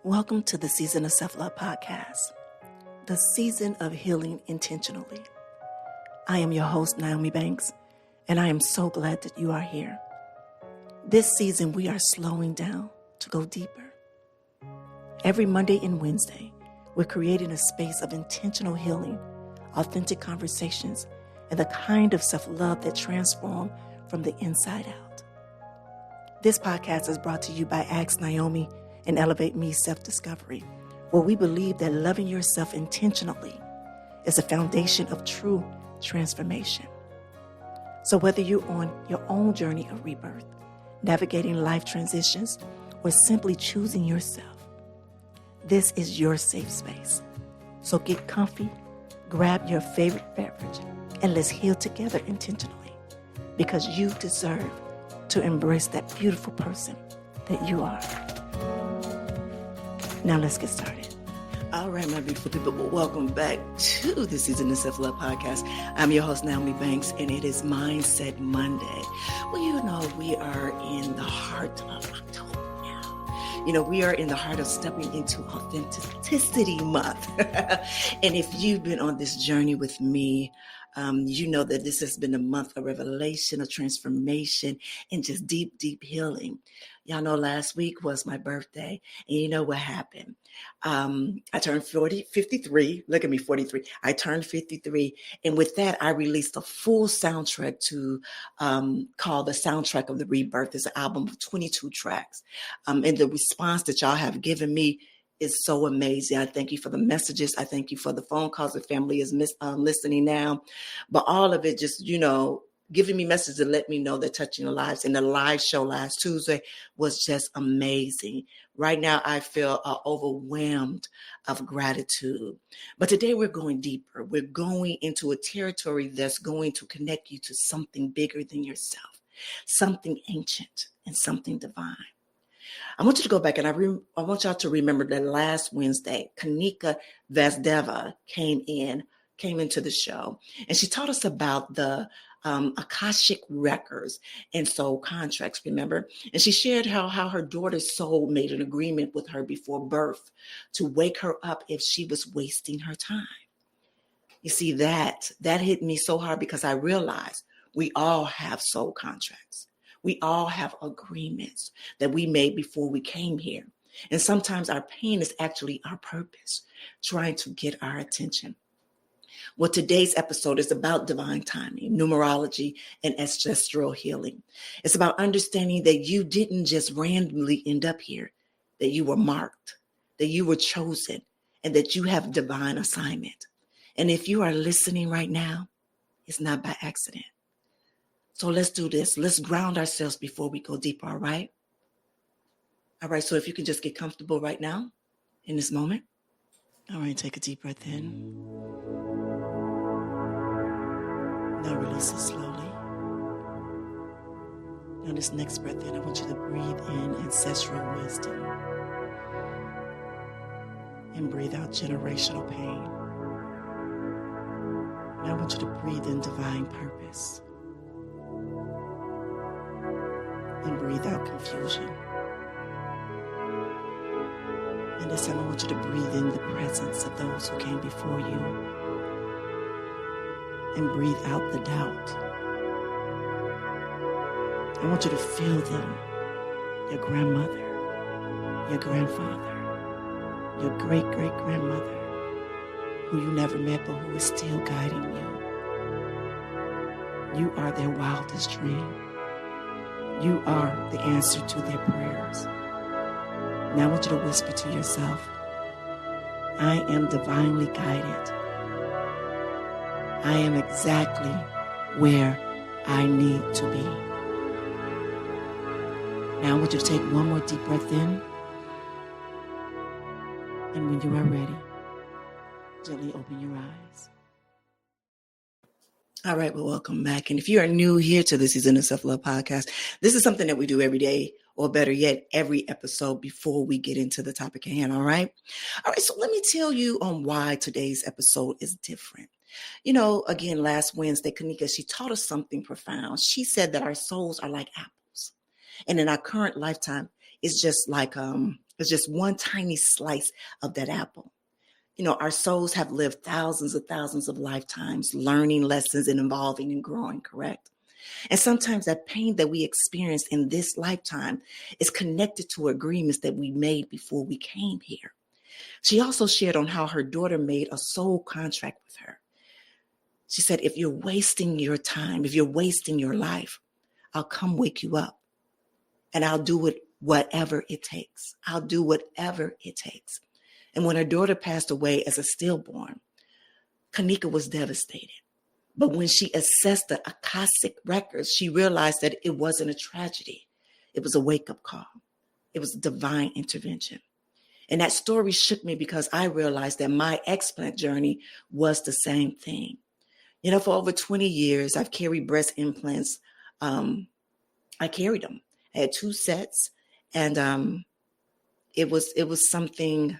Welcome to the Season of Self-Love podcast, the season of healing intentionally. I am your host, Nyomi Banks, and I am so glad that you are here. This season, we are slowing down to go deeper. Every Monday and Wednesday, we're creating a space of intentional healing, authentic conversations, and the kind of self-love that transforms from the inside out. This podcast is brought to you by Ask Nyomi and Elevate Me Self-Discovery, where we believe that loving yourself intentionally is the foundation of true transformation. So whether you're on your own journey of rebirth, navigating life transitions, or simply choosing yourself, this is your safe space. So get comfy, grab your favorite beverage, and let's heal together intentionally, because you deserve to embrace that beautiful person that you are. Now let's get started. All right, my beautiful people, welcome back to the Season of Self-Love podcast. I'm your host, Nyomi Banks, and it is Mindset Monday. Well, you know, we are in the heart of October now. You know, we are in the heart of stepping into Authenticity Month. And if you've been on this journey with me, you know that this has been a month of revelation, of transformation, and just deep, deep healing. Y'all know last week was my birthday, and you know what happened? I turned 53. Look at me, 43. I turned 53, and with that, I released a full soundtrack to called The Soundtrack of the Rebirth. It's an album of 22 tracks, and the response that y'all have given me is so amazing. I thank you for the messages. I thank you for the phone calls. The family is listening now, but all of it just, you know, giving me messages to let me know they're touching your lives. And the live show last Tuesday was just amazing. Right now, I feel overwhelmed of gratitude. But today we're going deeper. We're going into a territory that's going to connect you to something bigger than yourself, something ancient and something divine. I want you to go back and I want y'all to remember that last Wednesday, Kanika Vasudeva came into the show, and she taught us about the Akashic records and soul contracts, remember? And she shared how her daughter's soul made an agreement with her before birth to wake her up if she was wasting her time. You see, that hit me so hard because I realized we all have soul contracts. We all have agreements that we made before we came here. And sometimes our pain is actually our purpose, trying to get our attention. Well, today's episode is about divine timing, numerology, and ancestral healing. It's about understanding that you didn't just randomly end up here, that you were marked, that you were chosen, and that you have divine assignment. And if you are listening right now, it's not by accident. So let's do this. Let's ground ourselves before we go deeper, all right? All right, so if you can just get comfortable right now in this moment. All right, take a deep breath in. Now release it slowly. Now this next breath in, I want you to breathe in ancestral wisdom and breathe out generational pain. Now I want you to breathe in divine purpose and breathe out confusion. And this time I want you to breathe in the presence of those who came before you and breathe out the doubt. I want you to feel them, your grandmother, your grandfather, your great-great-grandmother, who you never met but who is still guiding you. You are their wildest dream. You are the answer to their prayers. Now I want you to whisper to yourself, I am divinely guided. I am exactly where I need to be. Now I want you to take one more deep breath in. And when you are ready, gently open your eyes. All right, well, welcome back. And if you are new here to the Season of Self-Love podcast, this is something that we do every day, or better yet, every episode before we get into the topic at hand, all right? All right, so let me tell you on why today's episode is different. You know, again, last Wednesday, Kanika, she taught us something profound. She said that our souls are like apples. And in our current lifetime, it's just like It's just one tiny slice of that apple. Our souls have lived thousands of lifetimes, learning lessons and evolving and growing, correct? And sometimes that pain that we experience in this lifetime is connected to agreements that we made before we came here. She also shared on how her daughter made a soul contract with her. She said, if you're wasting your time, if you're wasting your life, I'll come wake you up and I'll do it whatever it takes. I'll do whatever it takes. And when her daughter passed away as a stillborn, Kanika was devastated. But when she assessed the Akashic records, she realized that it wasn't a tragedy. It was a wake-up call. It was divine intervention. And that story shook me because I realized that my explant journey was the same thing. For over 20 years, I've carried breast implants. I carried them. I had 2 sets, and it was something.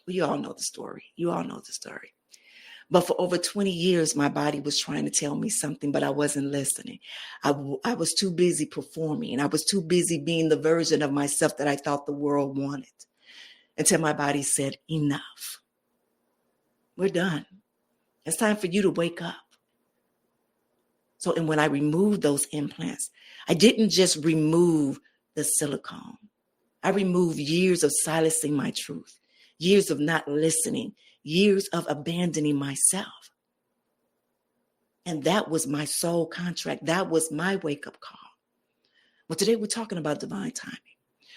You all know the story. But for over 20 years, my body was trying to tell me something, but I wasn't listening. I was too busy performing, and I was too busy being the version of myself that I thought the world wanted, until my body said, enough. We're done. It's time for you to wake up. So, and when I removed those implants, I didn't just remove the silicone. I removed years of silencing my truth, years of not listening, years of abandoning myself. And that was my soul contract. That was my wake-up call. Well, today we're talking about divine timing.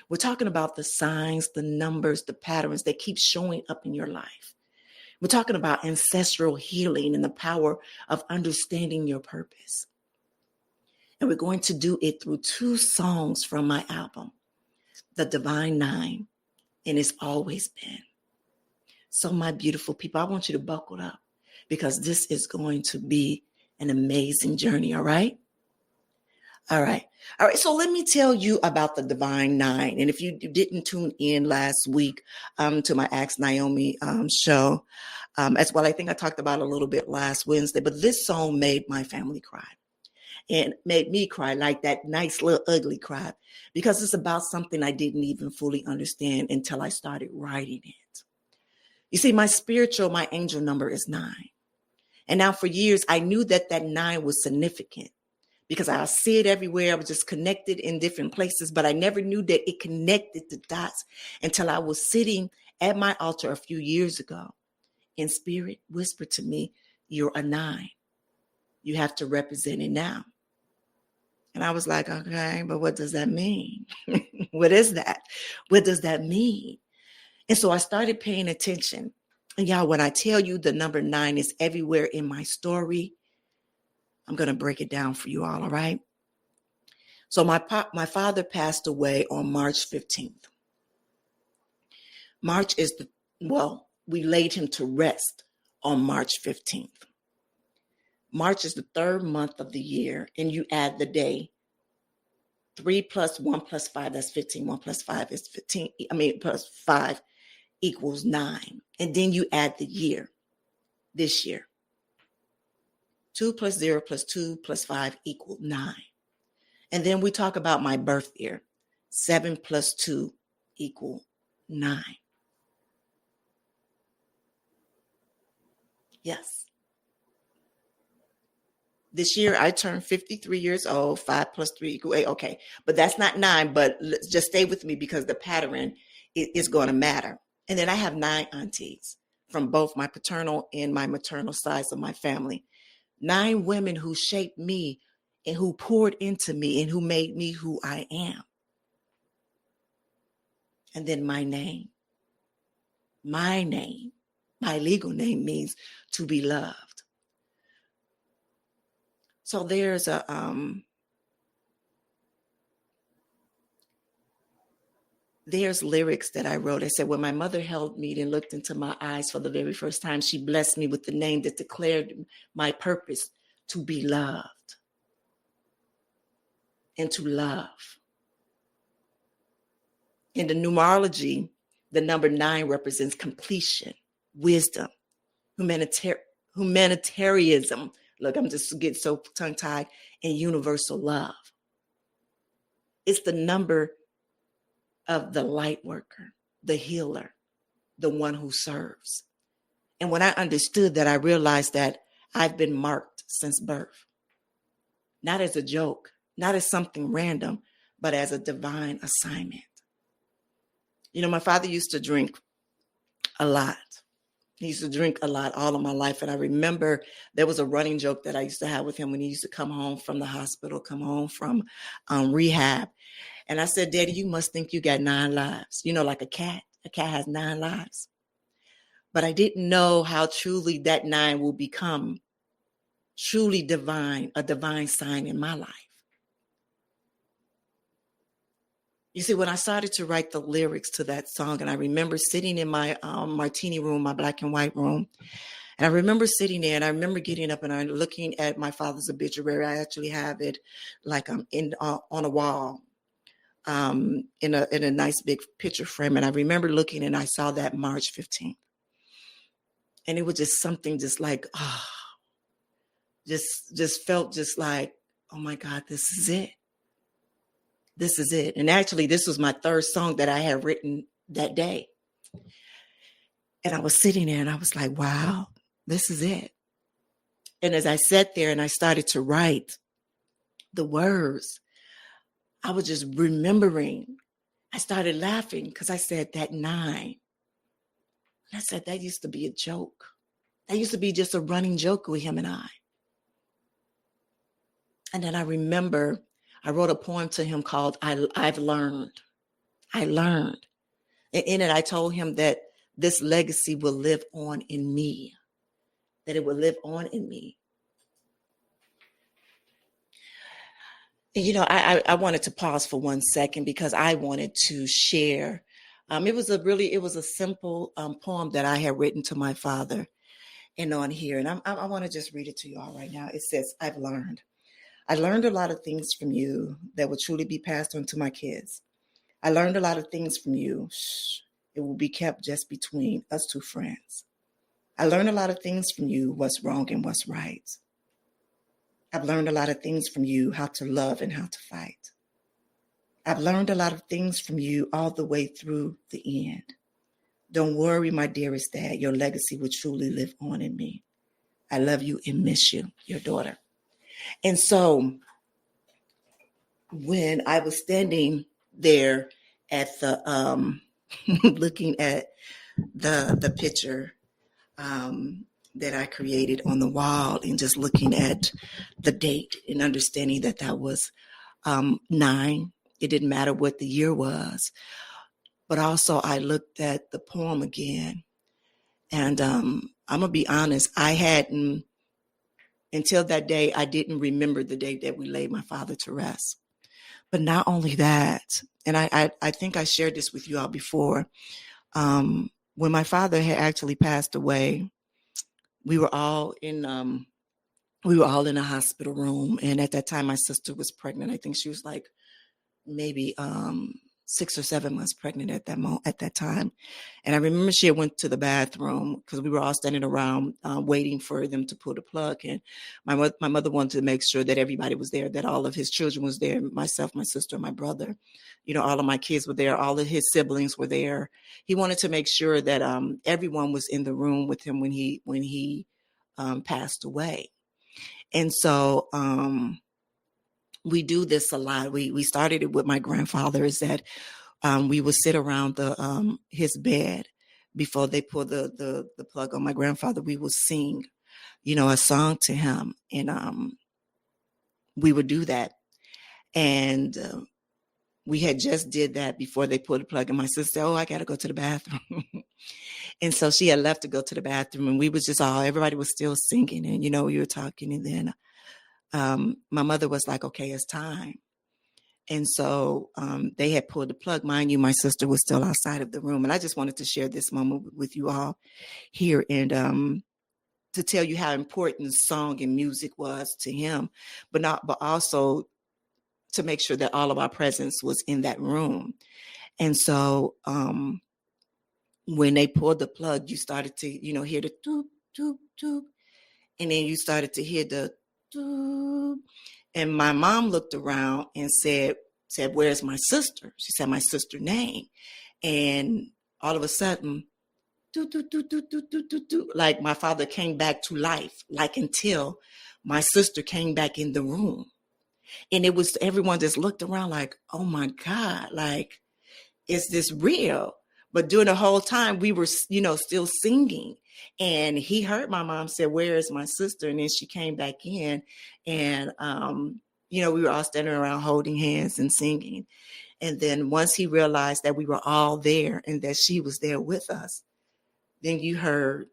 We're talking about the signs, the numbers, the patterns that keep showing up in your life. We're talking about ancestral healing and the power of understanding your purpose. And we're going to do it through 2 songs from my album, The Divine 9, and It's Always Been. So my beautiful people, I want you to buckle up because this is going to be an amazing journey, all right? All right. So let me tell you about the Divine 9. And if you didn't tune in last week to my Ask Nyomi show, as well, I think I talked about it a little bit last Wednesday, but this song made my family cry and made me cry, like that nice little ugly cry, because it's about something I didn't even fully understand until I started writing it. You see, my angel number is 9. And now for years, I knew that 9 was significant because I see it everywhere. I was just connected in different places, but I never knew that it connected the dots until I was sitting at my altar a few years ago. And Spirit whispered to me, you're a 9. You have to represent it now. And I was like, okay, but what does that mean? What is that? What does that mean? And so I started paying attention. And y'all, when I tell you the number 9 is everywhere in my story, I'm going to break it down for you all right? So my father passed away on March 15th. We laid him to rest on March 15th. March is the 3rd month of the year, and you add the day. 3 plus 1 plus 5, that's 15. 1 plus 5 is 15. Plus 5 equals 9. And then you add the year, this year. 2 plus 0 plus 2 plus 5 equals 9. And then we talk about my birth year. 7 plus 2 equals 9. Yes. This year I turned 53 years old. 5 plus 3 equals 8. Okay. But that's not 9, but let's just stay with me because the pattern is going to matter. And then I have 9 aunties from both my paternal and my maternal sides of my family. 9 women who shaped me and who poured into me and who made me who I am. And then my name, my legal name means to be loved. So there's lyrics that I wrote. I said, when my mother held me and looked into my eyes for the very first time, she blessed me with the name that declared my purpose to be loved and to love. In the numerology, the number 9 represents completion, wisdom, humanitarianism. Look, I'm just getting so tongue-tied, and universal love. It's the number of the light worker, the healer, the one who serves. And when I understood that, I realized that I've been marked since birth, not as a joke, not as something random, but as a divine assignment. You know, my father used to drink a lot. He used to drink a lot all of my life. And I remember there was a running joke that I used to have with him when he used to come home from the hospital, come home from rehab. And I said, Daddy, you must think you got 9 lives. You know, like a cat. A cat has 9 lives. But I didn't know how truly that 9 will become truly divine, a divine sign in my life. You see, when I started to write the lyrics to that song, and I remember sitting in my martini room, my black and white room, and I remember sitting there, and I remember getting up and I'm looking at my father's obituary. I actually have it like on a wall, in a nice big picture frame. And I remember looking, and I saw that March 15th, and it was just something just like, just felt just like, oh my God, this is it. This is it. And actually, this was my 3rd song that I had written that day. And I was sitting there and I was like, wow, this is it. And as I sat there and I started to write the words, I was just remembering. I started laughing because I said that 9. And I said, that used to be a joke. That used to be just a running joke with him and I. And then I remember I wrote a poem to him called I've Learned. I learned. And in it, I told him that this legacy will live on in me, that it will live on in me. And, you know, I wanted to pause for 1 second because I wanted to share. It was a simple poem that I had written to my father and on here. And I want to just read it to you all right now. It says, I've learned. I learned a lot of things from you that will truly be passed on to my kids. I learned a lot of things from you. It will be kept just between us 2 friends. I learned a lot of things from you, what's wrong and what's right. I've learned a lot of things from you, how to love and how to fight. I've learned a lot of things from you all the way through the end. Don't worry, my dearest dad, your legacy will truly live on in me. I love you and miss you, your daughter. And so when I was standing there at the looking at the picture that I created on the wall and just looking at the date and understanding that that was 9, it didn't matter what the year was. But also I looked at the poem again, and I'm going to be honest, I hadn't, until that day, I didn't remember the day that we laid my father to rest. But not only that, and I think I shared this with you all before, when my father had actually passed away, we were all in a hospital room. And at that time, my sister was pregnant. I think she was like maybe 6 or 7 months pregnant at that time. And I remember she went to the bathroom because we were all standing around waiting for them to pull the plug. And my mother wanted to make sure that everybody was there, that all of his children was there, myself, my sister, my brother, you know, all of my kids were there, all of his siblings were there. He wanted to make sure that everyone was in the room with him when he passed away. And so we do this a lot. We started it with my grandfather, is that we would sit around his bed before they pull the plug on my grandfather. We would sing, you know, a song to him, and we would do that. And we had just did that before they pulled the plug, and my sister said, "Oh, I got to go to the bathroom." And so she had left to go to the bathroom, and we was just everybody was still singing, and you know, we were talking, and then my mother was like, okay, it's time. And so they had pulled the plug. Mind you, my sister was still outside of the room. And I just wanted to share this moment with you all here, and to tell you how important song and music was to him, but also to make sure that all of our presence was in that room. And so when they pulled the plug, you started to, you know, hear the doop, doop, doop. And then you started to hear the doop. And my mom looked around and said, said, where's my sister? She said my sister's name. And all of a sudden, like my father came back to life, like until my sister came back in the room. And it was, everyone just looked around like, oh my God, like, is this real? But during the whole time we were, still singing. And he heard my mom say, where is my sister? And then she came back in and, we were all standing around holding hands and singing. And then once he realized that we were all there and that she was there with us, then you heard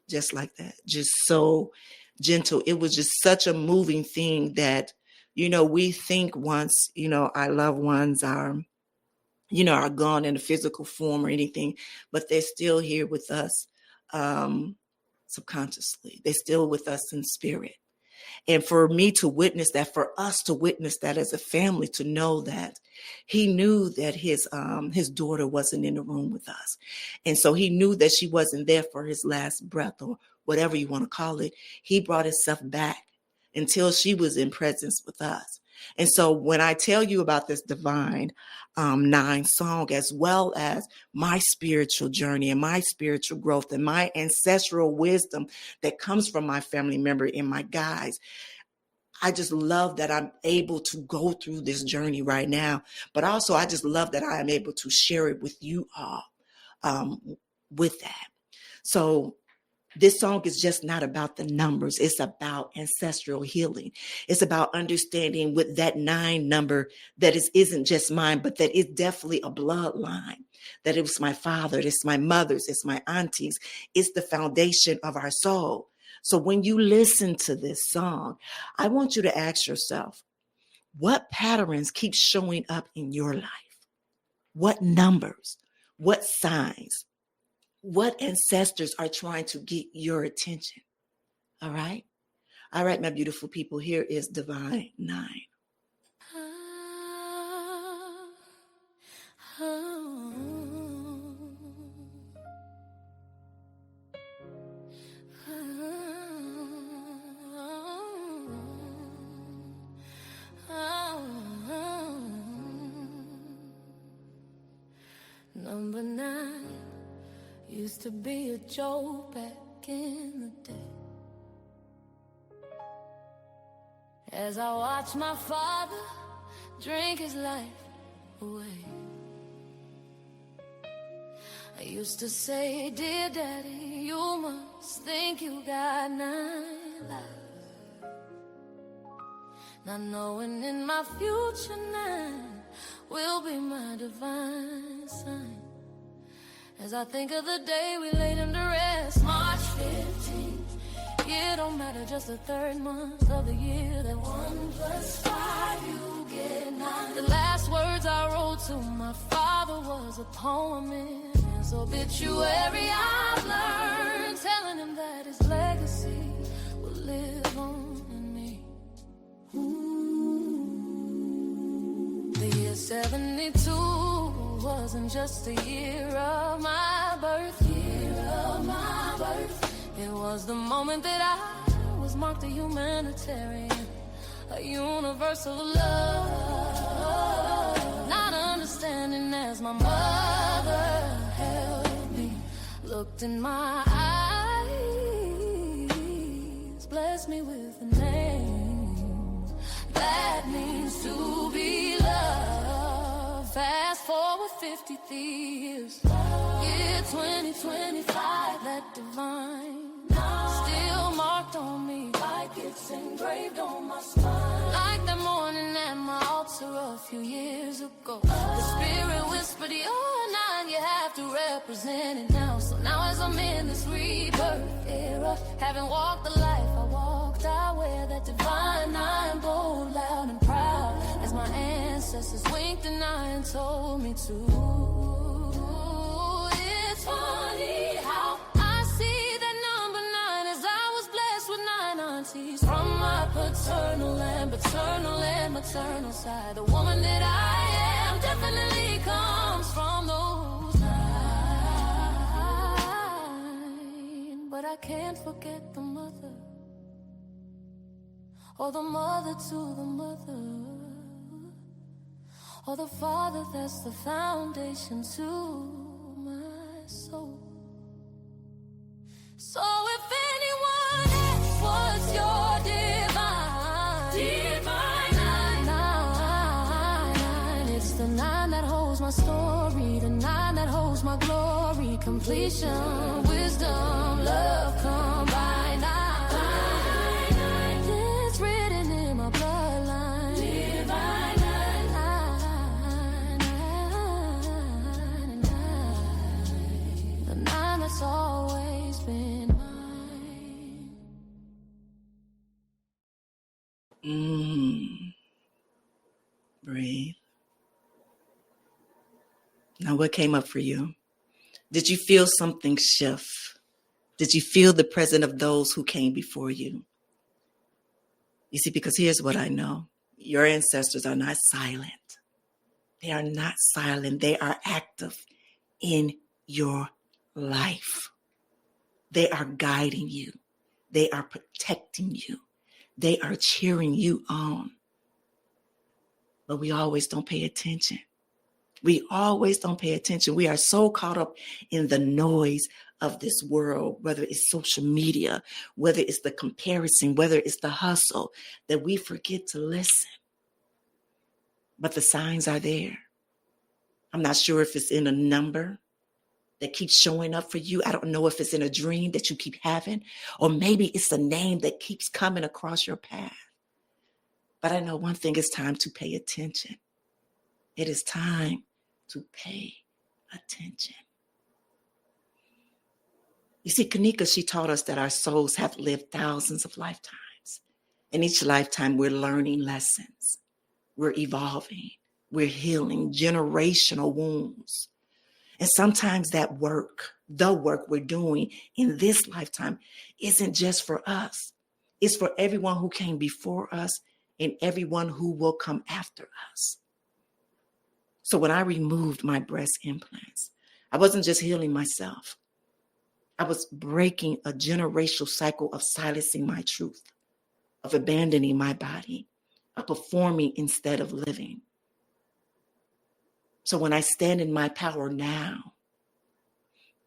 just like that, just so gentle. It was just such a moving thing that, we think once, our loved ones are gone in a physical form or anything, but they're still here with us subconsciously. They're still with us in spirit. And for me to witness that, for us to witness that as a family, to know that he knew that his daughter wasn't in the room with us. And so he knew that she wasn't there for his last breath or whatever you want to call it. He brought himself back until she was in presence with us. And so when I tell you about this Divine 9 song, as well as my spiritual journey and my spiritual growth and my ancestral wisdom that comes from my family member and my guides, I just love that I'm able to go through this journey right now. But also, I just love that I am able to share it with you all with that. So this song is just not about the numbers. It's about ancestral healing. It's about understanding with that 9 number that isn't just mine, but that is definitely a bloodline. That it was my father, it's my mother's, it's my aunties. It's the foundation of our soul. So when you listen to this song, I want you to ask yourself, what patterns keep showing up in your life? What numbers? What signs? What ancestors are trying to get your attention? All right? All right, my beautiful people, here is Divine 9. Number 9 used to be a joke back in the day. As I watch my father drink his life away, I used to say, dear daddy, you must think you got 9 lives. Not knowing in my future 9 will be my divine sign. As I think of the day we laid him to rest, March 15th. Yeah, don't matter, just the 3rd month of the year. That 1 + 5, you get 9. The last words I wrote to my father was a poem in his obituary I've learned, telling him that his legacy will live on in me. The year 72 wasn't just a year of my birth. It was the moment that I was marked a humanitarian, a universal love. Not understanding as my mother held me, looked in my eyes, blessed me with a name that means to be loved. Fast forward 53 years, year 2025, that divine still marked on me, like it's engraved on my spine. Like that morning at my altar a few years ago, the spirit whispered, you're 9, you have to represent it now. So now as I'm in this rebirth era, having walked the life I walked, I wear that divine 9, bold, loud and proud, as my ancestors winked an eye and told me to. It's funny how I see that number 9 as I was blessed with 9 aunties from my paternal and maternal side. The woman that I am definitely comes from those 9. But I can't forget the mother. or the mother to the mother, or the father that's the foundation to my soul. So if anyone asks what's your divine nine, it's the nine that holds my story, the nine that holds my glory, completion, wisdom, love combined. It's written in my bloodline. Divine nine, the nine that's always been mine. Breathe. Now, what came up for you? Did you feel something shift? Did you feel the presence of those who came before you? You see, because here's what I know. Your ancestors are not silent. They are not silent. They are active in your life. They are guiding you. They are protecting you. They are cheering you on. But we always don't pay attention. We always don't pay attention. We are so caught up in the noise of this world, whether it's social media, whether it's the comparison, whether it's the hustle, that we forget to listen. But the signs are there. I'm not sure if it's in a number that keeps showing up for you. I don't know if it's in a dream that you keep having, or maybe it's a name that keeps coming across your path. But I know one thing, it's time to pay attention. It is time to pay attention. You see, Kanika, she taught us that our souls have lived thousands of lifetimes. In each lifetime, we're learning lessons. We're evolving. We're healing generational wounds. And sometimes that work, the work we're doing in this lifetime, isn't just for us. It's for everyone who came before us and everyone who will come after us. So when I removed my breast implants, I wasn't just healing myself. I was breaking a generational cycle of silencing my truth, of abandoning my body, of performing instead of living. So when I stand in my power now,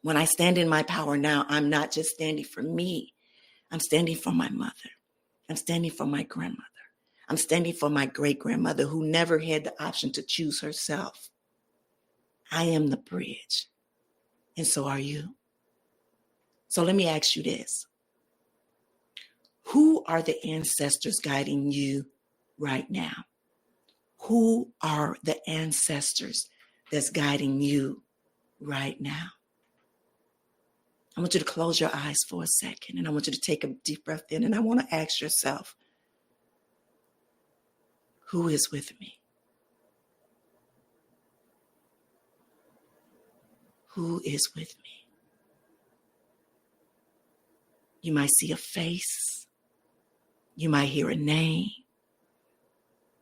I'm not just standing for me. I'm standing for my mother. I'm standing for my grandmother. I'm standing for my great-grandmother who never had the option to choose herself. I am the bridge, and so are you. So let me ask you this. Who are the ancestors guiding you right now? Who are the ancestors that's guiding you right now? I want you to close your eyes for a second, and I want you to take a deep breath in, and I want to ask yourself, who is with me? Who is with me? You might see a face. You might hear a name.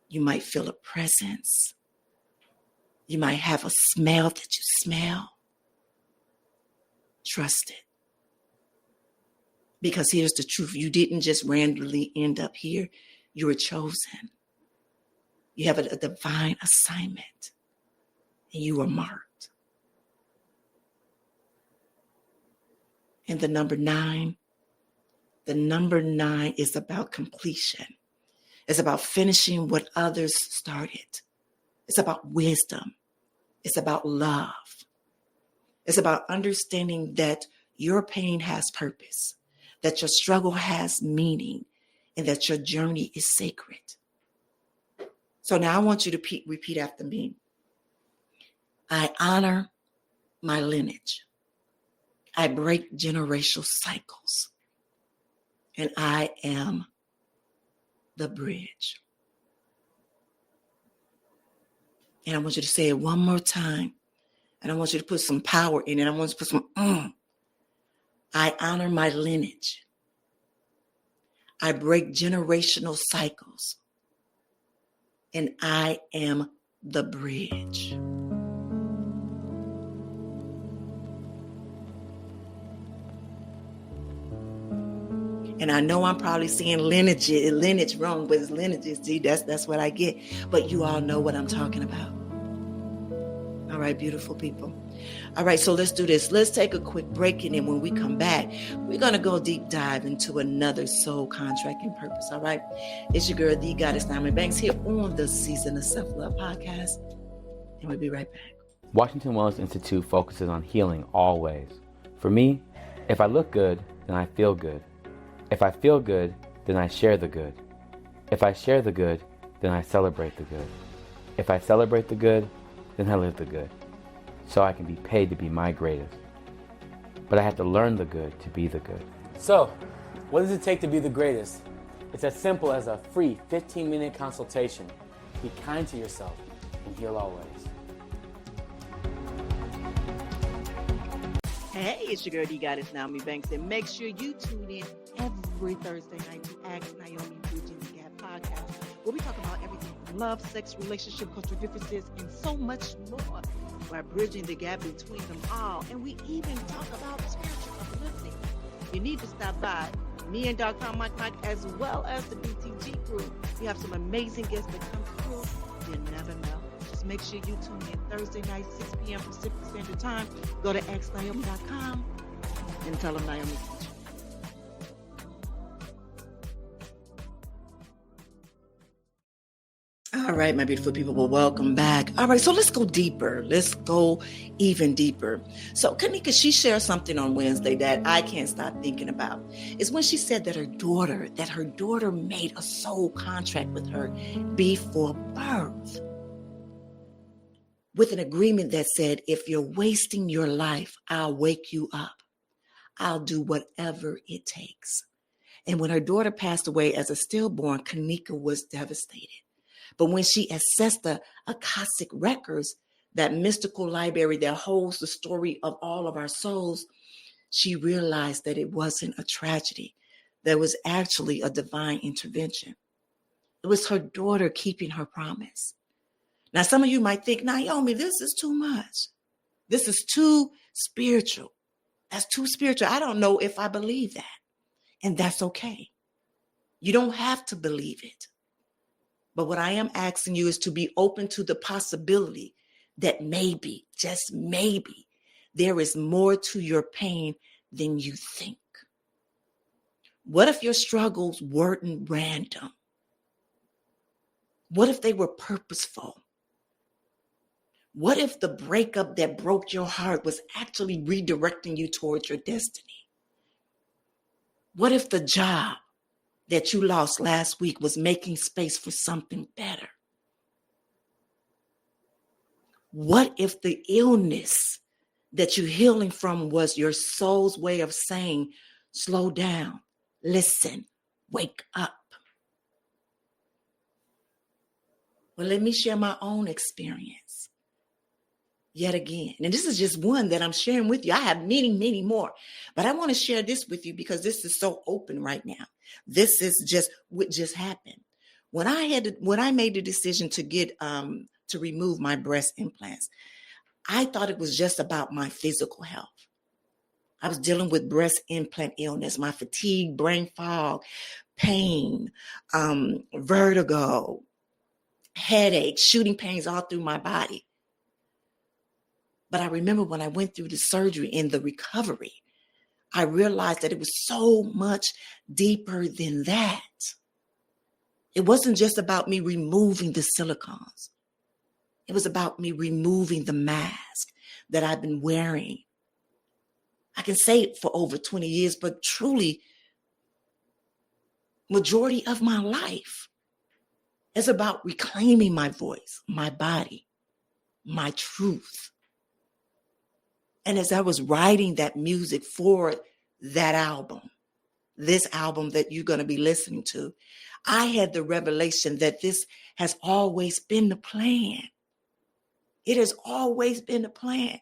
You might feel a presence. You might have a smell that you smell. Trust it. Because here's the truth. You didn't just randomly end up here. You were chosen. You have a divine assignment. And you were marked. And the number 9 is about completion. It's about finishing what others started. It's about wisdom. It's about love. It's about understanding that your pain has purpose, that your struggle has meaning, and that your journey is sacred. So now I want you to repeat after me. I honor my lineage. I break generational cycles. And I am the bridge. And I want you to say it one more time. And I want you to put some power in it. I want you to put some I honor my lineage. I break generational cycles. And I am the bridge. And And I know I'm probably seeing lineage wrong, but it's lineages. See, that's what I get. But you all know what I'm talking about. All right, beautiful people. All right, so let's do this. Let's take a quick break, and then when we come back, we're going to go deep dive into another soul contract and purpose. All right, it's your girl, the Goddess Nyomi Banks, here on the Season of Self-Love podcast, and we'll be right back. Washington Wellness Institute focuses on healing always. For me, if I look good, then I feel good. If I feel good, then I share the good. If I share the good, then I celebrate the good. If I celebrate the good, then I live the good, so I can be paid to be my greatest. But I have to learn the good to be the good. So, what does it take to be the greatest? It's as simple as a free 15-minute consultation. Be kind to yourself and heal always. Hey, it's your girl, the Goddess Nyomi Banks, and make sure you tune in every Thursday night to Ask Nyomi Bridging the Gap podcast, where we talk about everything from love, sex, relationship, cultural differences, and so much more. By bridging the gap between them all, and we even talk about spiritual uplifting. You need to stop by. Me and Dr. Mike, as well as the BTG crew. We have some amazing guests that come through. You never know. Just make sure you tune in Thursday night, 6 p.m. Pacific Standard Time. Go to xnaomi.com and tell them Nyomi sent you. All right, my beautiful people, well, welcome back. All right, so let's go deeper. Let's go even deeper. So Kanika, she shared something on Wednesday that I can't stop thinking about. It's when she said that her daughter made a soul contract with her before birth, with an agreement that said, if you're wasting your life, I'll wake you up. I'll do whatever it takes. And when her daughter passed away as a stillborn, Kanika was devastated. But when she accessed the Akashic records, that mystical library that holds the story of all of our souls, she realized that it wasn't a tragedy. There was actually a divine intervention. It was her daughter keeping her promise. Now, some of you might think, Nyomi, this is too much. This is too spiritual. That's too spiritual. I don't know if I believe that. And that's okay. You don't have to believe it. But what I am asking you is to be open to the possibility that maybe, just maybe, there is more to your pain than you think. What if your struggles weren't random? What if they were purposeful? What if the breakup that broke your heart was actually redirecting you towards your destiny? What if the job that you lost last week was making space for something better? What if the illness that you're healing from was your soul's way of saying, slow down, listen, wake up? Well, let me share my own experience yet again. And this is just one that I'm sharing with you. I have many, many more, but I want to share this with you because this is so open right now. This is just what just happened. When I made the decision to get to remove my breast implants, I thought it was just about my physical health. I was dealing with breast implant illness, my fatigue, brain fog, pain, vertigo, headaches, shooting pains all through my body. But I remember when I went through the surgery and the recovery, I realized that it was so much deeper than that. It wasn't just about me removing the silicones. It was about me removing the mask that I've been wearing. I can say it for over 20 years, but truly, majority of my life is about reclaiming my voice, my body, my truth. And as I was writing that music for that album, this album that you're going to be listening to, I had the revelation that this has always been the plan. It has always been the plan.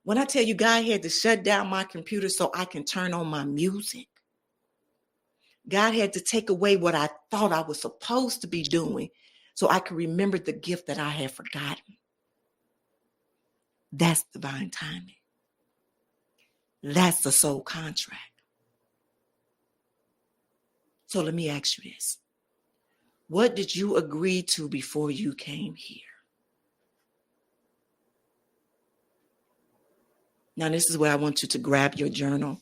When I tell you God had to shut down my computer so I can turn on my music, God had to take away what I thought I was supposed to be doing so I could remember the gift that I had forgotten. That's divine timing. That's the soul contract. So let me ask you this. What did you agree to before you came here? Now, this is where I want you to grab your journal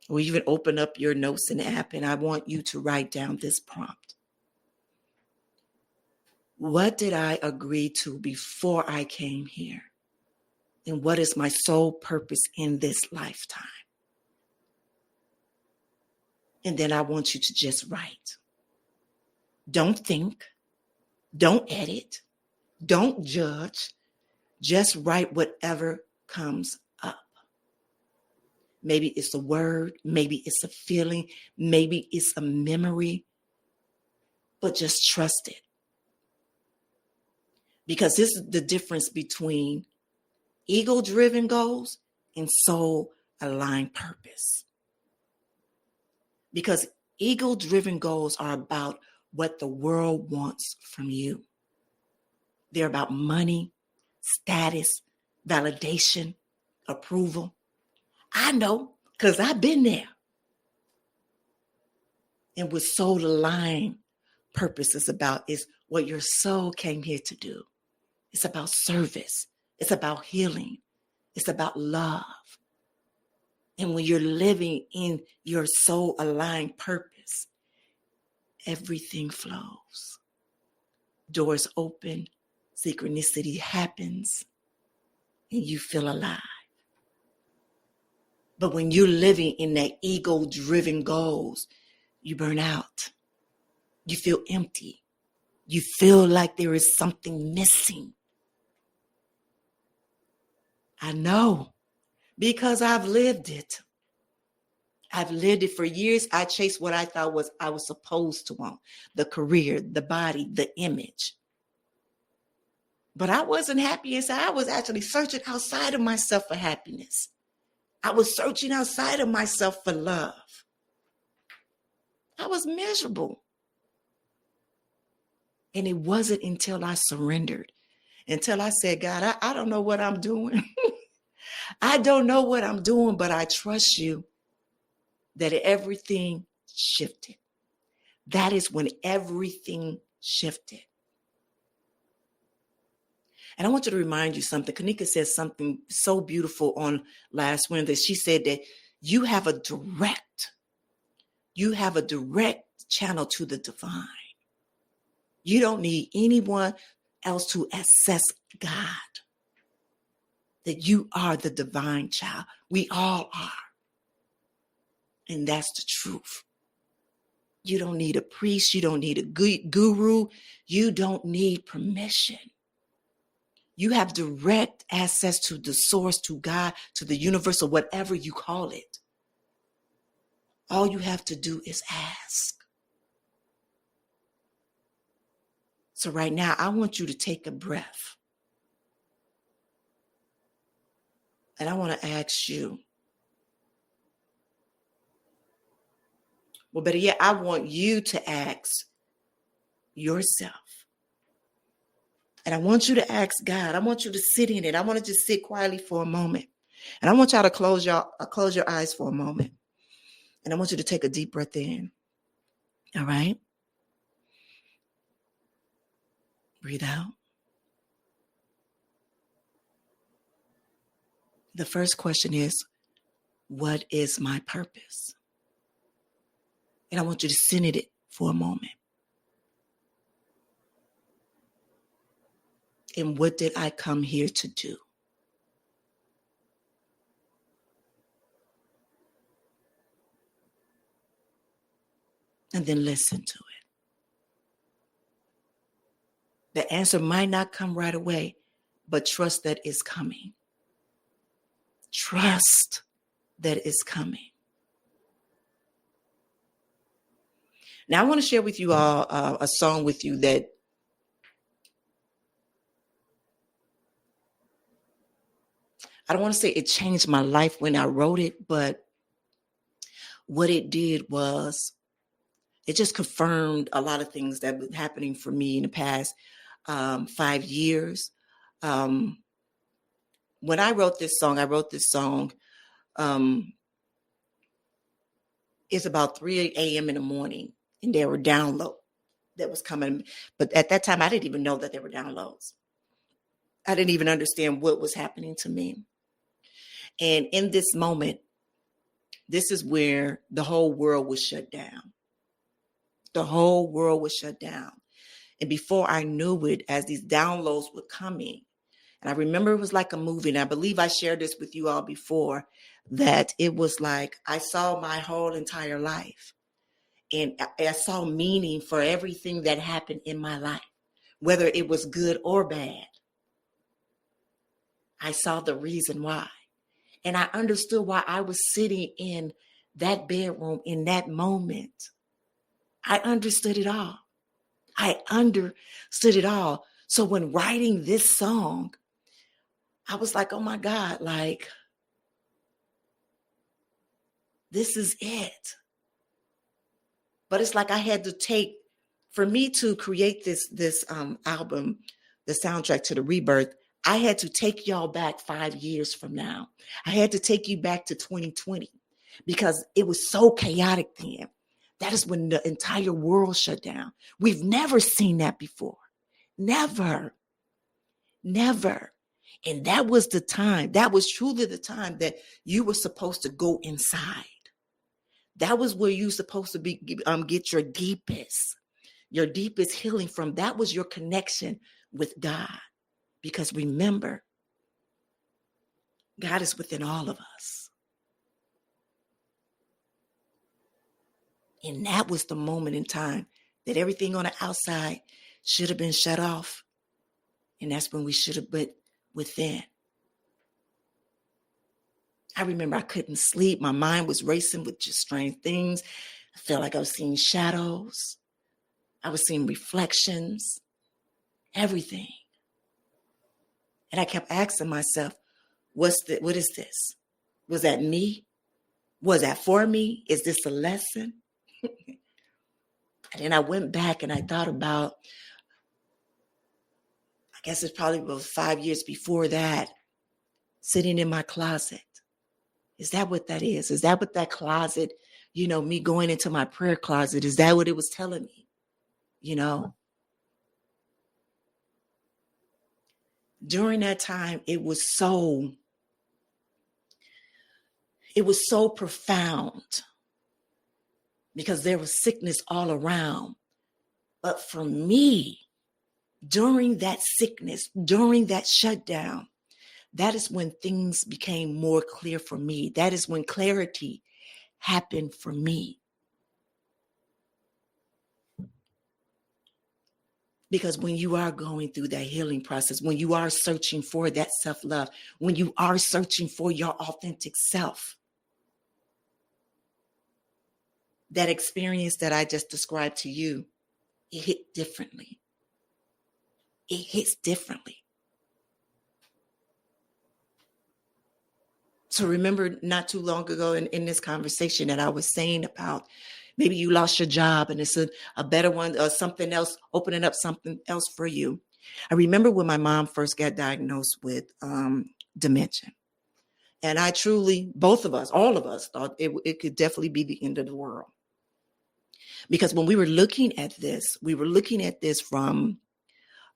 or even open up your notes and app, and I want you to write down this prompt. What did I agree to before I came here? And what is my sole purpose in this lifetime? And then I want you to just write. Don't think. Don't edit. Don't judge. Just write whatever comes up. Maybe it's a word. Maybe it's a feeling. Maybe it's a memory. But just trust it. Because this is the difference between ego-driven goals and soul-aligned purpose. Because ego-driven goals are about what the world wants from you. They're about money, status, validation, approval. I know, because I've been there. And what soul-aligned purpose is about is what your soul came here to do. It's about service. It's about healing. It's about love. And when you're living in your soul-aligned purpose, everything flows. Doors open, synchronicity happens, and you feel alive. But when you're living in that ego-driven goals, you burn out. You feel empty. You feel like there is something missing. I know, because I've lived it. I've lived it for years. I chased what I thought I was supposed to want. The career, the body, the image. But I wasn't happy inside. I was actually searching outside of myself for happiness. I was searching outside of myself for love. I was miserable. And it wasn't until I surrendered, until I said, God, I don't know what I'm doing. I don't know what I'm doing, but I trust you, that everything shifted. That is when everything shifted. And I want you to remind you something. Kanika said something so beautiful on last Wednesday. She said that you have a direct channel to the divine. You don't need anyone else to access God. That you are the divine child. We all are. And that's the truth. You don't need a priest. You don't need a guru. You don't need permission. You have direct access to the source, to God, to the universe, or whatever you call it. All you have to do is ask. So right now, I want you to take a breath. And I want to ask you, well, better yet, I want you to ask yourself. And I want you to ask God. I want you to sit in it. I want to just sit quietly for a moment. And I want y'all to close your eyes for a moment. And I want you to take a deep breath in. All right? Breathe out. The first question is, what is my purpose? And I want you to sit in it for a moment. And what did I come here to do? And then listen to it. The answer might not come right away, but trust that it's coming. Trust that it's coming. Now, I want to share with you all a song with you that I don't want to say it changed my life when I wrote it, but what it did was it just confirmed a lot of things that were happening for me in the past 5 years. When I wrote this song, it's about 3 a.m. in the morning. And there were downloads that was coming. But at that time, I didn't even know that there were downloads. I didn't even understand what was happening to me. And in this moment, this is where the whole world was shut down. The whole world was shut down. And before I knew it, as these downloads were coming, and I remember it was like a movie, and I believe I shared this with you all before, that it was like I saw my whole entire life. And I saw meaning for everything that happened in my life, whether it was good or bad. I saw the reason why. And I understood why I was sitting in that bedroom in that moment. I understood it all. I understood it all. So when writing this song, I was like, oh my God, like, this is it. But it's like I had to take, for me to create this album, the soundtrack to the rebirth, I had to take y'all back 5 years from now. I had to take you back to 2020 because it was so chaotic then. That is when the entire world shut down. We've never seen that before. Never. And that was the time. That was truly the time that you were supposed to go inside. That was where you were supposed to be, get your deepest healing from. That was your connection with God. Because remember, God is within all of us. And that was the moment in time that everything on the outside should have been shut off. And that's when we should have been within. I remember I couldn't sleep. My mind was racing with just strange things. I felt like I was seeing shadows. I was seeing reflections, everything. And I kept asking myself, what is this? Was that me? Was that for me? Is this a lesson? And then I went back and I thought about, I guess it's probably about 5 years before that, sitting in my closet. Is that what that is? Is that what that closet, me going into my prayer closet, is that what it was telling me? During that time, it was so profound because there was sickness all around. But for me, during that sickness, during that shutdown, that is when things became more clear for me. That is when clarity happened for me. Because when you are going through that healing process, when you are searching for that self-love, when you are searching for your authentic self, that experience that I just described to you, it hit differently. It hits differently. So remember not too long ago in this conversation that I was saying about maybe you lost your job and it's a better one or something else, opening up something else for you. I remember when my mom first got diagnosed with dementia. And I truly, both of us, all of us thought it could definitely be the end of the world. Because when we were looking at this from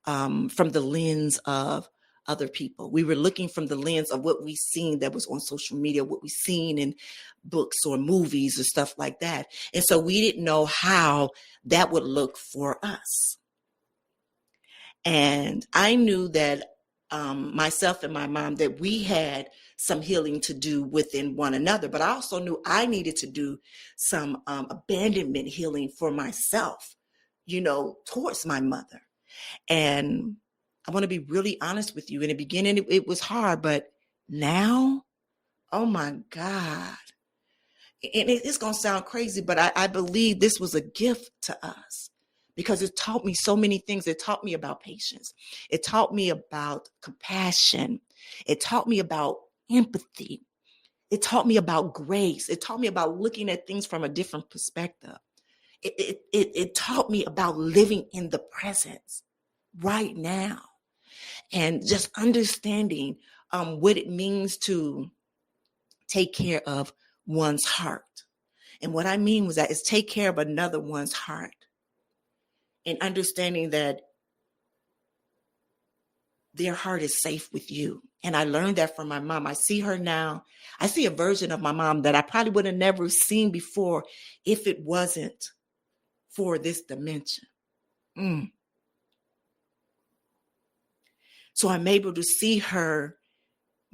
the lens of other people. We were looking from the lens of what we seen that was on social media, what we seen in books or movies or stuff like that. And so we didn't know how that would look for us. And I knew that myself and my mom, that we had some healing to do within one another, but I also knew I needed to do some abandonment healing for myself, towards my mother. And I want to be really honest with you. In the beginning, it was hard, but now, oh my God. And it's going to sound crazy, but I believe this was a gift to us because it taught me so many things. It taught me about patience. It taught me about compassion. It taught me about empathy. It taught me about grace. It taught me about looking at things from a different perspective. It taught me about living in the presence right now. And just understanding what it means to take care of one's heart. And what I mean was that is take care of another one's heart and understanding that their heart is safe with you. And I learned that from my mom. I see her now. I see a version of my mom that I probably would have never seen before if it wasn't for this dimension. So I'm able to see her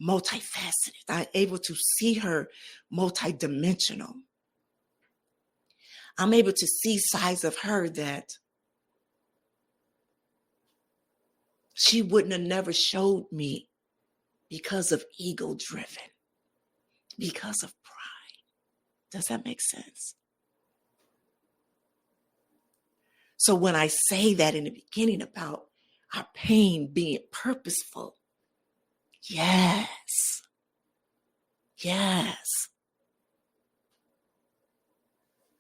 multifaceted. I'm able to see her multidimensional. I'm able to see sides of her that she wouldn't have never showed me because of ego driven, because of pride. Does that make sense? So when I say that in the beginning about our pain being purposeful, yes.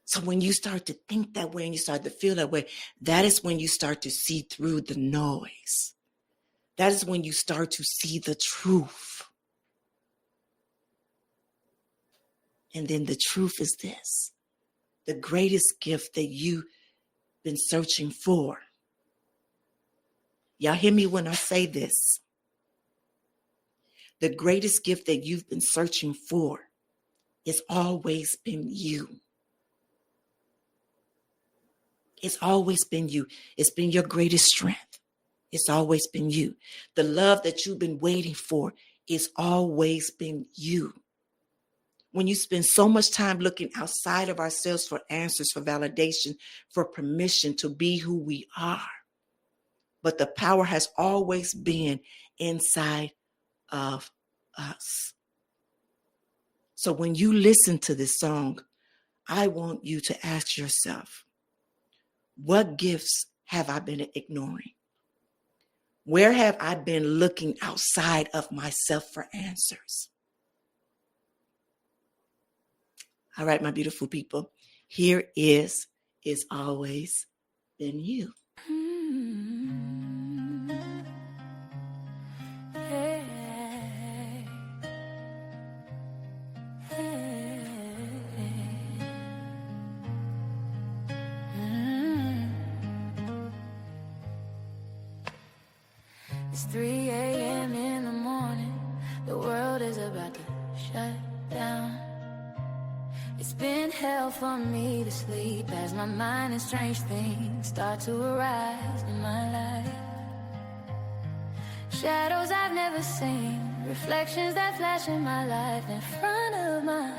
So when you start to think that way and you start to feel that way, that is when you start to see through the noise. That is when you start to see the truth. And then the truth is this: the greatest gift that you've been searching for. Y'all hear me when I say this? The greatest gift that you've been searching for has always been you. It's always been you. It's been your greatest strength. It's always been you. The love that you've been waiting for is always been you. When you spend so much time looking outside of ourselves for answers, for validation, for permission to be who we are. But the power has always been inside of us. So when you listen to this song, I want you to ask yourself, what gifts have I been ignoring? Where have I been looking outside of myself for answers? All right, my beautiful people, here is It's Always Been You. It's 3 a.m. in the morning. The world is about to shut down. It's been hell for me to sleep as my mind and strange things start to arise in my life. Shadows I've never seen, reflections that flash in my life in front of my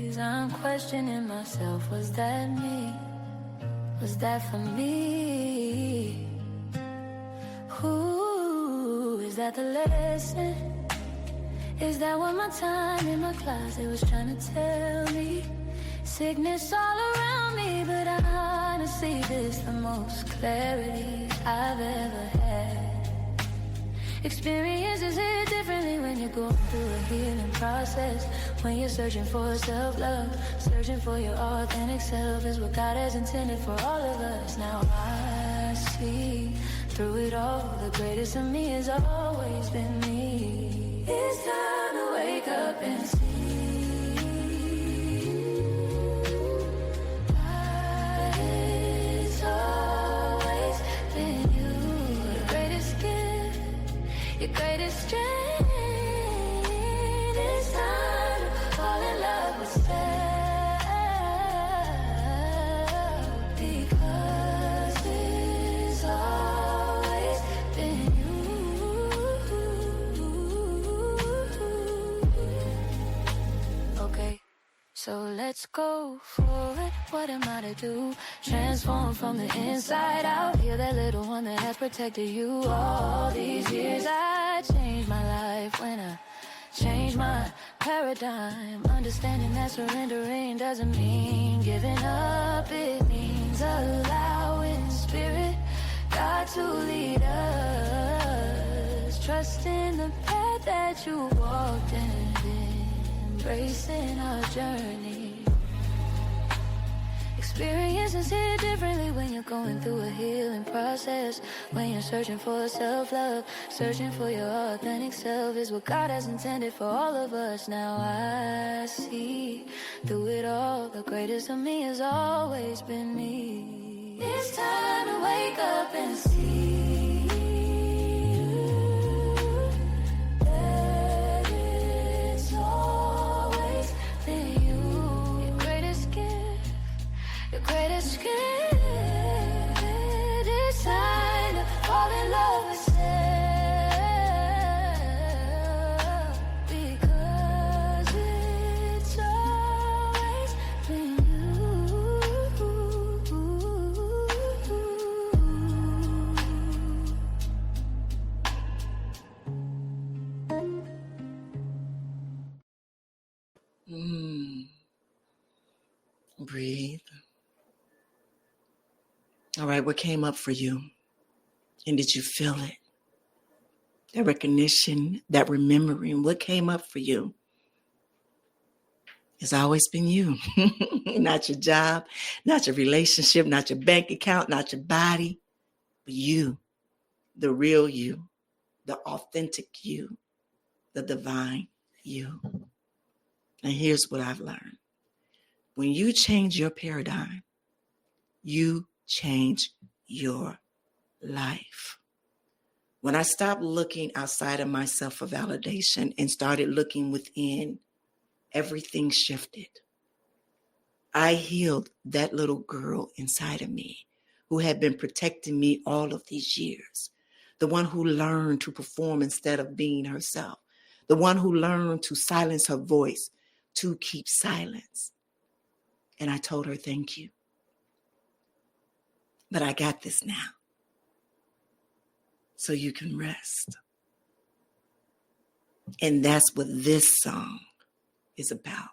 eyes. I'm questioning myself, was that me? Was that for me? Ooh, is that the lesson? Is that what my time in my closet was trying to tell me? Sickness all around me, but I honestly this the most clarity I've ever had. Experiences hit differently when you're going through a healing process. When you're searching for self-love, searching for your authentic self is what God has intended for all of us. Now I see through it all, the greatest of me has always been me. It's time to wake up and see. God, it's always been you. Your greatest gift, your greatest strength. It's time to fall in love with self. Because it's always been you. Okay, so let's go forward. What am I to do? Transform from the inside out. Heal that little one that has protected you all these years. I changed my life when I changed my paradigm. Understanding that surrendering doesn't mean giving up. It means allowing Spirit God to lead us. Trusting the path that you walked and embracing our journey. Experiences hit differently when you're going through a healing process. When you're searching for self-love, searching for your authentic self is what God has intended for all of us. Now I see through it all, the greatest of me has always been me. It's time to wake up and see that it's always been you. Your greatest gift, your greatest gift. It's time to fall in love with self, because it's always been Breathe. All right, what came up for you? And did you feel it? That recognition, that remembering, what came up for you? It's always been you. Not your job, not your relationship, not your bank account, not your body, but you, the real you, the authentic you, the divine you. And here's what I've learned. When you change your paradigm, you change your life. When I stopped looking outside of myself for validation and started looking within, everything shifted. I healed that little girl inside of me who had been protecting me all of these years. The one who learned to perform instead of being herself. The one who learned to silence her voice, to keep silence. And I told her, thank you. But I got this now. So you can rest. And that's what this song is about.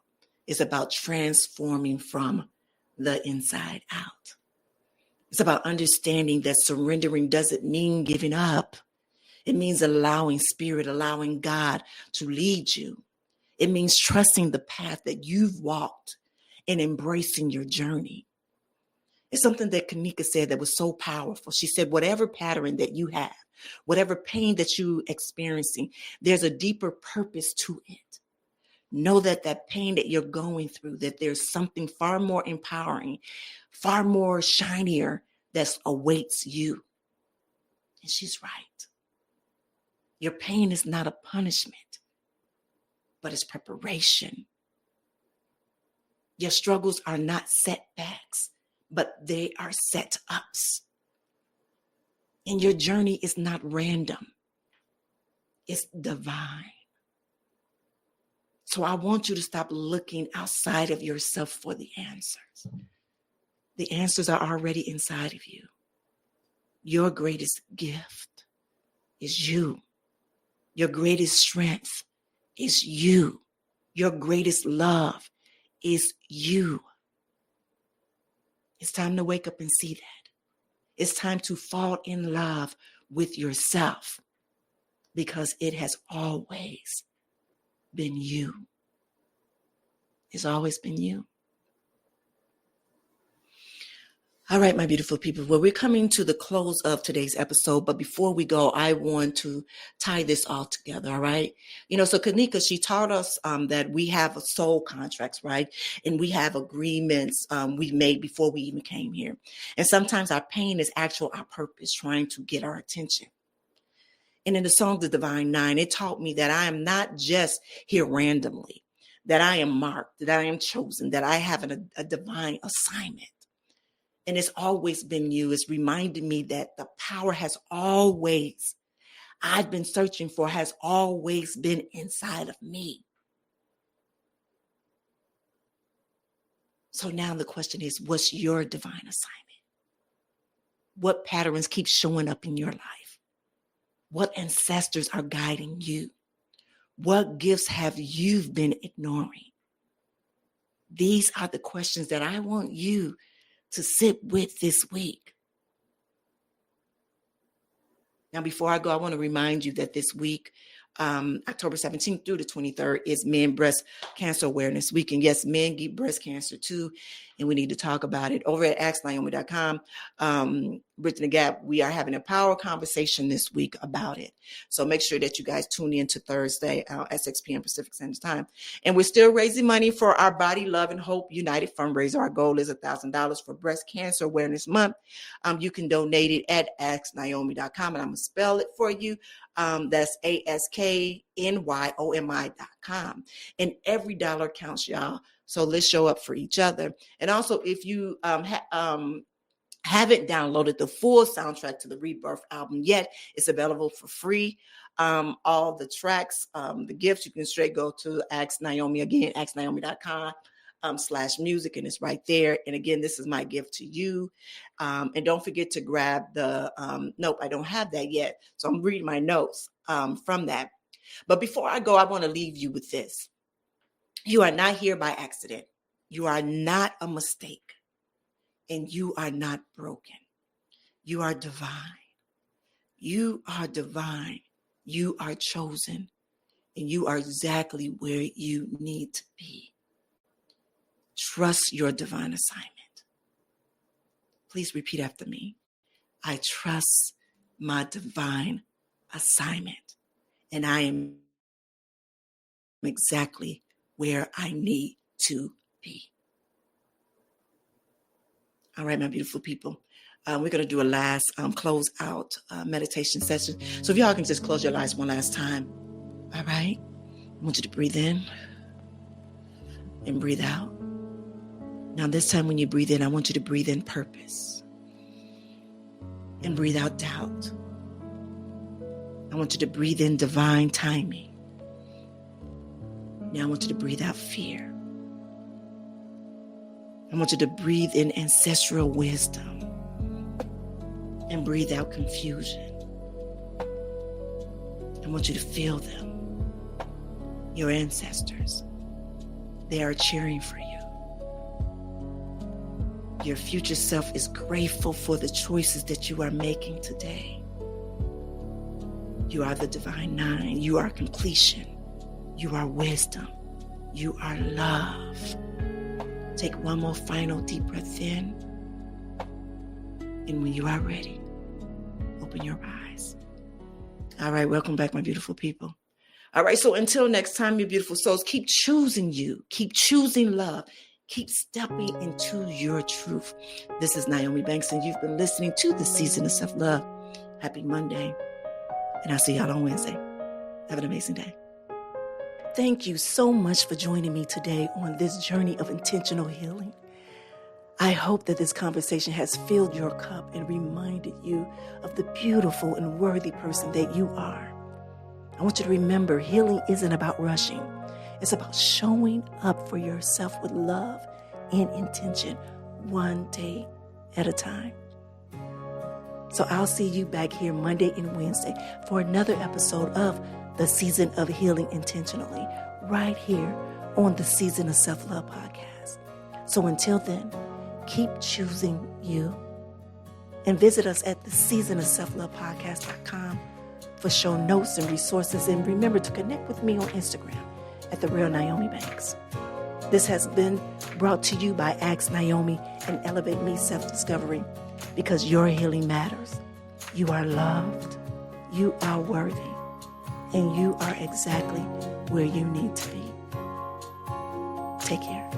It's about transforming from the inside out. It's about understanding that surrendering doesn't mean giving up. It means allowing spirit, allowing God to lead you. It means trusting the path that you've walked and embracing your journey. It's something that Kanika said that was so powerful. She said, whatever pattern that you have, whatever pain that you're experiencing, there's a deeper purpose to it. Know that that pain that you're going through, that there's something far more empowering, far more shinier that awaits you. And she's right. Your pain is not a punishment, but it's preparation. Your struggles are not setbacks, but they are set-ups. And your journey is not random. It's divine. So I want you to stop looking outside of yourself for the answers. The answers are already inside of you. Your greatest gift is you. Your greatest strength is you. Your greatest love is you. It's time to wake up and see that. It's time to fall in love with yourself because it has always been you. It's always been you. All right, my beautiful people. Well, we're coming to the close of today's episode, but before we go, I want to tie this all together, all right? So Kanika, she taught us that we have soul contracts, right? And we have agreements we made before we even came here. And sometimes our pain is actual our purpose trying to get our attention. And in the song, The Divine Nine, it taught me that I am not just here randomly, that I am marked, that I am chosen, that I have a divine assignment. And it's always been you. It's reminded me that the power I've been searching for has always been inside of me. So now the question is, what's your divine assignment? What patterns keep showing up in your life? What ancestors are guiding you? What gifts have you been ignoring? These are the questions that I want you to sit with this week. Now, before I go, I want to remind you that this week October 17th through the 23rd is Men Breast Cancer Awareness Week. And yes, men get breast cancer too, and we need to talk about it. Over at AskNyomi.com, Bridging the Gap, we are having a power conversation this week about it. So make sure that you guys tune in to Thursday at 6 p.m. Pacific Standard Time. And we're still raising money for our Body, Love, and Hope United fundraiser. Our goal is $1,000 for Breast Cancer Awareness Month. You can donate it at AskNyomi.com, and I'm going to spell it for you. That's AskNyomi.com. And every dollar counts, y'all. So let's show up for each other. And also, if you haven't downloaded the full soundtrack to the Rebirth album yet, it's available for free. All the tracks, the gifts, you can straight go to Ask Nyomi, again, AskNyomi.com. /music, and it's right there. And again, this is my gift to you. And don't forget to grab the, nope, I don't have that yet. So I'm reading my notes from that. But before I go, I want to leave you with this. You are not here by accident. You are not a mistake. And you are not broken. You are divine. You are divine. You are chosen. And you are exactly where you need to be. Trust your divine assignment. Please repeat after me. I trust my divine assignment, and I am exactly where I need to be. All right, my beautiful people. We're going to do a last close out meditation session. So if y'all can just close your eyes one last time. All right. I want you to breathe in and breathe out. Now, this time when you breathe in, I want you to breathe in purpose and breathe out doubt. I want you to breathe in divine timing. Now I want you to breathe out fear. I want you to breathe in ancestral wisdom and breathe out confusion. I want you to feel them. Your ancestors, they are cheering for you. Your future self is grateful for the choices that you are making today. You are the divine nine. You are completion. You are wisdom. You are love. Take one more final deep breath in. And when you are ready, open your eyes. All right, welcome back, my beautiful people. All right, so until next time, you beautiful souls, keep choosing you. Keep choosing love. Keep stepping into your truth. This is Nyomi Banks, and you've been listening to the Season of Self-Love. Happy Monday. And I'll see y'all on Wednesday. Have an amazing day. Thank you so much for joining me today on this journey of intentional healing. I hope that this conversation has filled your cup and reminded you of the beautiful and worthy person that you are. I want you to remember, healing isn't about rushing. It's about showing up for yourself with love and intention, one day at a time. So I'll see you back here Monday and Wednesday for another episode of the Season of Healing Intentionally, right here on the Season of Self-Love podcast. So until then, keep choosing you. And visit us at the seasonofselflovepodcast.com for show notes and resources. And remember to connect with me on Instagram at The Real Nyomi Banks. This has been brought to you by Ask Nyomi and Elevate Me Self-Discovery, because your healing matters. You are loved, you are worthy, and you are exactly where you need to be. Take care.